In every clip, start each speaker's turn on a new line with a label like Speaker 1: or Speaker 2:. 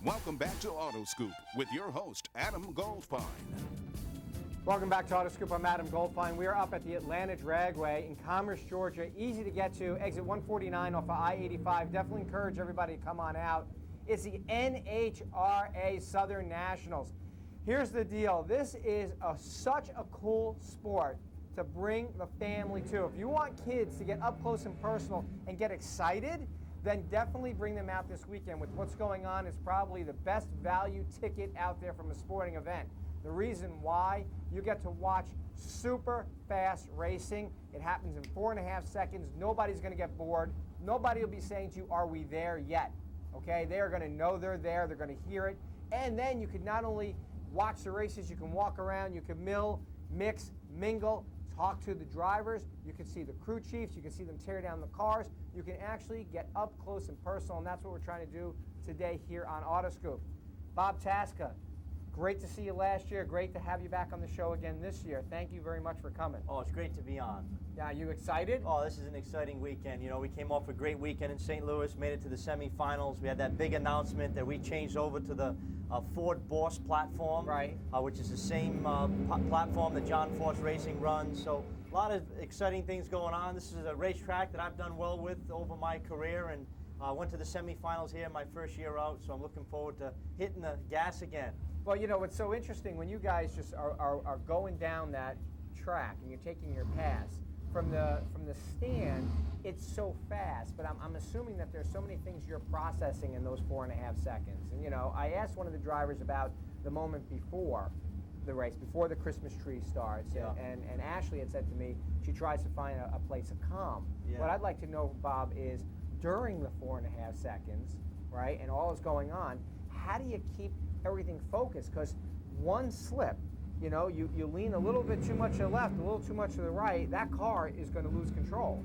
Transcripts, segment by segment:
Speaker 1: Welcome back to AutoScoop with your host, Adam Goldfine.
Speaker 2: Welcome back to AutoScoop. I'm Adam Goldfine. We are up at the Atlanta Dragway in Commerce, Georgia. Easy to get to. Exit 149 off of I-85. Definitely encourage everybody to come on out. It's the NHRA Southern Nationals. Here's the deal. This is such a cool sport to bring the family to. If you want kids to get up close and personal and get excited, then definitely bring them out this weekend. With what's going on, it's probably the best value ticket out there from a sporting event. The reason why, you get to watch super fast racing. It happens in 4.5 seconds. Nobody's going to get bored. Nobody will be saying to you, are we there yet? Okay, they are going to know they're there. They're going to hear it. And then you can not only watch the races, you can walk around, you can mix, mingle, talk to the drivers. You can see the crew chiefs. You can see them tear down the cars. You can actually get up close and personal, and that's what we're trying to do today here on AutoScoop. Bob Tasca, great to see you last year. Great to have you back on the show again this year. Thank you very much for coming.
Speaker 3: Oh, it's great to be on.
Speaker 2: Yeah, are you excited?
Speaker 3: Oh, this is an exciting weekend. You know, we came off a great weekend in St. Louis, made it to the semifinals. We had that big announcement that we changed over to the Ford Boss platform,
Speaker 2: right?
Speaker 3: Which is the same platform that John Force Racing runs. So a lot of exciting things going on. This is a racetrack that I've done well with over my career, and went to the semifinals here my first year out. So I'm looking forward to hitting the gas again.
Speaker 2: Well, you know, what's so interesting when you guys just are going down that track and you're taking your pass from the stand, it's so fast. But I'm assuming that there's so many things you're processing in those 4.5 seconds. And you know, I asked one of the drivers about the moment before the race, before the Christmas tree starts,
Speaker 3: yeah.
Speaker 2: and Ashley had said to me she tries to find a place of calm.
Speaker 3: Yeah.
Speaker 2: What I'd like to know, Bob, is during the 4.5 seconds, right, and all is going on, how do you keep everything focused? Because one slip, you know, you lean a little bit too much to the left, a little too much to the right, that car is going to lose control.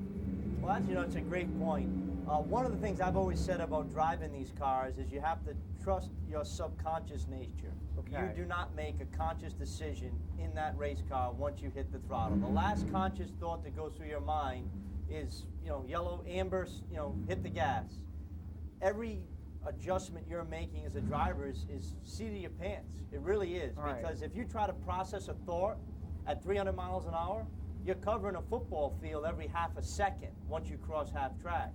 Speaker 3: Well, that's, you know, it's a great point. One of the things I've always said about driving these cars is you have to trust your subconscious nature.
Speaker 2: Okay.
Speaker 3: You do not make a conscious decision in that race car once you hit the throttle. The last conscious thought that goes through your mind is, you know, yellow, amber, you know, hit the gas. Every adjustment you're making as a driver is seat of your pants. It really is.
Speaker 2: Right.
Speaker 3: Because if you try to process a thought at 300 miles an hour, you're covering a football field every half a second once you cross half track.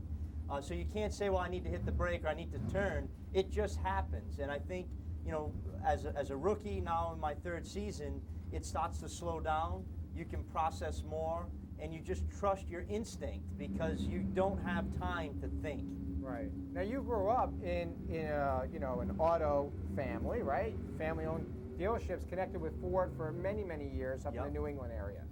Speaker 3: So you can't say, well, I need to hit the brake or I need to turn. It just happens. And I think, you know, as a rookie now in my third season, it starts to slow down. You can process more, and you just trust your instinct because you don't have time to think.
Speaker 2: Right. Now you grew up in an auto family, right? Family-owned dealerships connected with Ford for many, many years up in the New England area.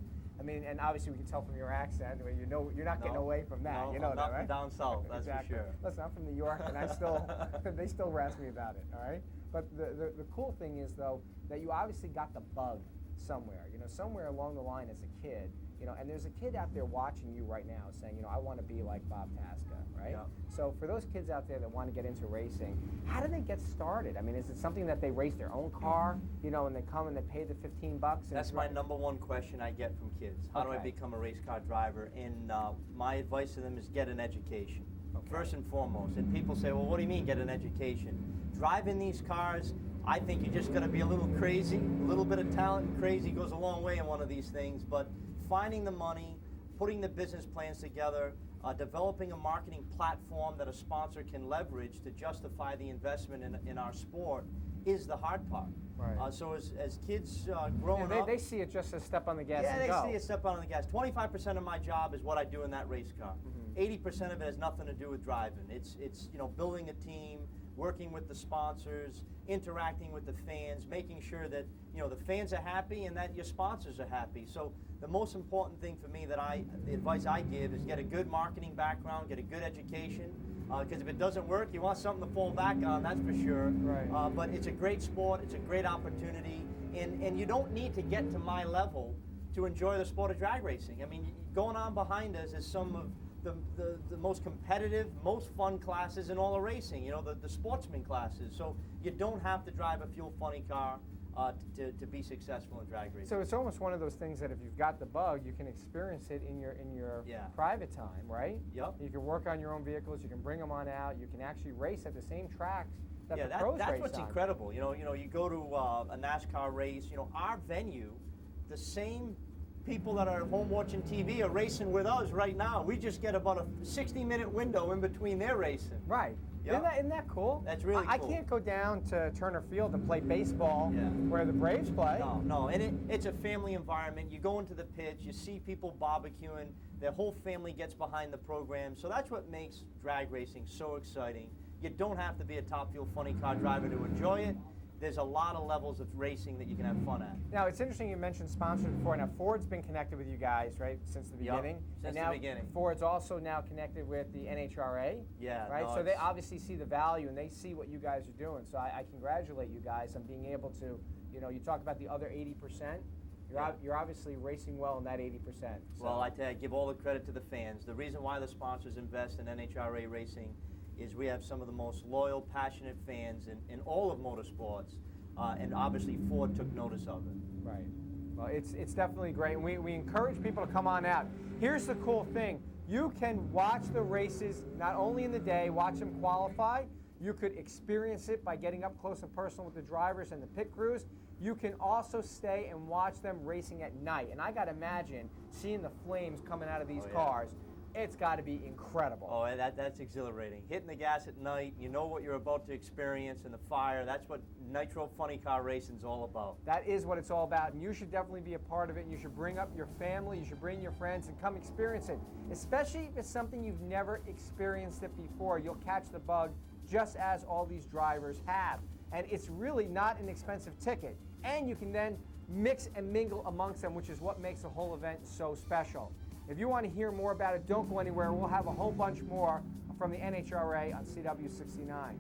Speaker 2: I mean, and obviously we can tell from your accent, you know, you're not getting away from that.
Speaker 3: No,
Speaker 2: you know
Speaker 3: I'm
Speaker 2: that,
Speaker 3: not
Speaker 2: right?
Speaker 3: from down south, that's
Speaker 2: exactly.
Speaker 3: for sure.
Speaker 2: Listen, I'm from New York, and they still razz me about it. All right. But the cool thing is though that you obviously got the bug somewhere. You know, somewhere along the line as a kid. You know, and there's a kid out there watching you right now saying, you know, I want to be like Bob Tasca, right?
Speaker 3: Yeah.
Speaker 2: So for those kids out there that want to get into racing, how do they get started? I mean, is it something that they race their own car, you know, and they come and they pay the $15?
Speaker 3: That's my number one question I get from kids. How do I become a race car driver? And my advice to them is get an education, first and foremost. And people say, well, what do you mean get an education? Driving these cars, I think you just got to be a little crazy. A little bit of talent and crazy goes a long way in one of these things. But finding the money, putting the business plans together, developing a marketing platform that a sponsor can leverage to justify the investment in our sport is the hard part.
Speaker 2: Right.
Speaker 3: So as kids growing up,
Speaker 2: they see it just as a step on the gas.
Speaker 3: yeah,
Speaker 2: and
Speaker 3: they
Speaker 2: go.
Speaker 3: see a step on the gas. 25% of my job is what I do in that race car. 80% of it has nothing to do with driving. It's you know, building a team, working with the sponsors, interacting with the fans, making sure that, you know, the fans are happy and that your sponsors are happy. So the most important thing for me the advice I give is get a good marketing background, get a good education, because if it doesn't work, you want something to fall back on, that's for sure.
Speaker 2: Right.
Speaker 3: But it's a great sport, it's a great opportunity, and you don't need to get to my level to enjoy the sport of drag racing. I mean, going on behind us is some of the most competitive, most fun classes in all of racing, you know, the sportsman classes. So you don't have to drive a fuel funny car. to be successful in drag racing.
Speaker 2: So it's almost one of those things that if you've got the bug, you can experience it in your private time, right?
Speaker 3: Yep.
Speaker 2: You can work on your own vehicles. You can bring them on out. You can actually race at the same tracks that the pros race on.
Speaker 3: That's what's incredible. You know, you go to a NASCAR race. You know, our venue, the same people that are home watching TV are racing with us right now. We just get about a 60-minute window in between their racing.
Speaker 2: Right.
Speaker 3: Yep.
Speaker 2: Isn't that cool?
Speaker 3: That's really cool.
Speaker 2: I can't go down to Turner Field and play baseball where the Braves play.
Speaker 3: No, and it's a family environment. You go into the pitch, you see people barbecuing, their whole family gets behind the program. So that's what makes drag racing so exciting. You don't have to be a Top Fuel funny car driver to enjoy it. There's a lot of levels of racing that you can have fun at.
Speaker 2: Now, it's interesting you mentioned sponsors before. Now, Ford's been connected with you guys, right, since the beginning.
Speaker 3: Since
Speaker 2: and now
Speaker 3: the beginning.
Speaker 2: Ford's also now connected with the NHRA.
Speaker 3: Yeah.
Speaker 2: Right?
Speaker 3: No,
Speaker 2: so they obviously see the value and they see what you guys are doing. So I congratulate you guys on being able to, you know, you talk about the other 80%. You're obviously racing well in that 80%. So.
Speaker 3: Well, I give all the credit to the fans. The reason why the sponsors invest in NHRA racing is we have some of the most loyal, passionate fans in all of motorsports, and obviously Ford took notice of it.
Speaker 2: Right. Well, it's definitely great, and we encourage people to come on out. Here's the cool thing. You can watch the races not only in the day, watch them qualify, you could experience it by getting up close and personal with the drivers and the pit crews. You can also stay and watch them racing at night. And I got to imagine seeing the flames coming out of these cars. It's got to be incredible.
Speaker 3: Oh, that's exhilarating. Hitting the gas at night, you know what you're about to experience in the fire. That's what Nitro Funny Car Racing's all about.
Speaker 2: That is what it's all about, and you should definitely be a part of it. And you should bring up your family, you should bring your friends and come experience it. Especially if it's something you've never experienced it before. You'll catch the bug just as all these drivers have. And it's really not an expensive ticket. And you can then mix and mingle amongst them, which is what makes the whole event so special. If you want to hear more about it, don't go anywhere. We'll have a whole bunch more from the NHRA on CW69.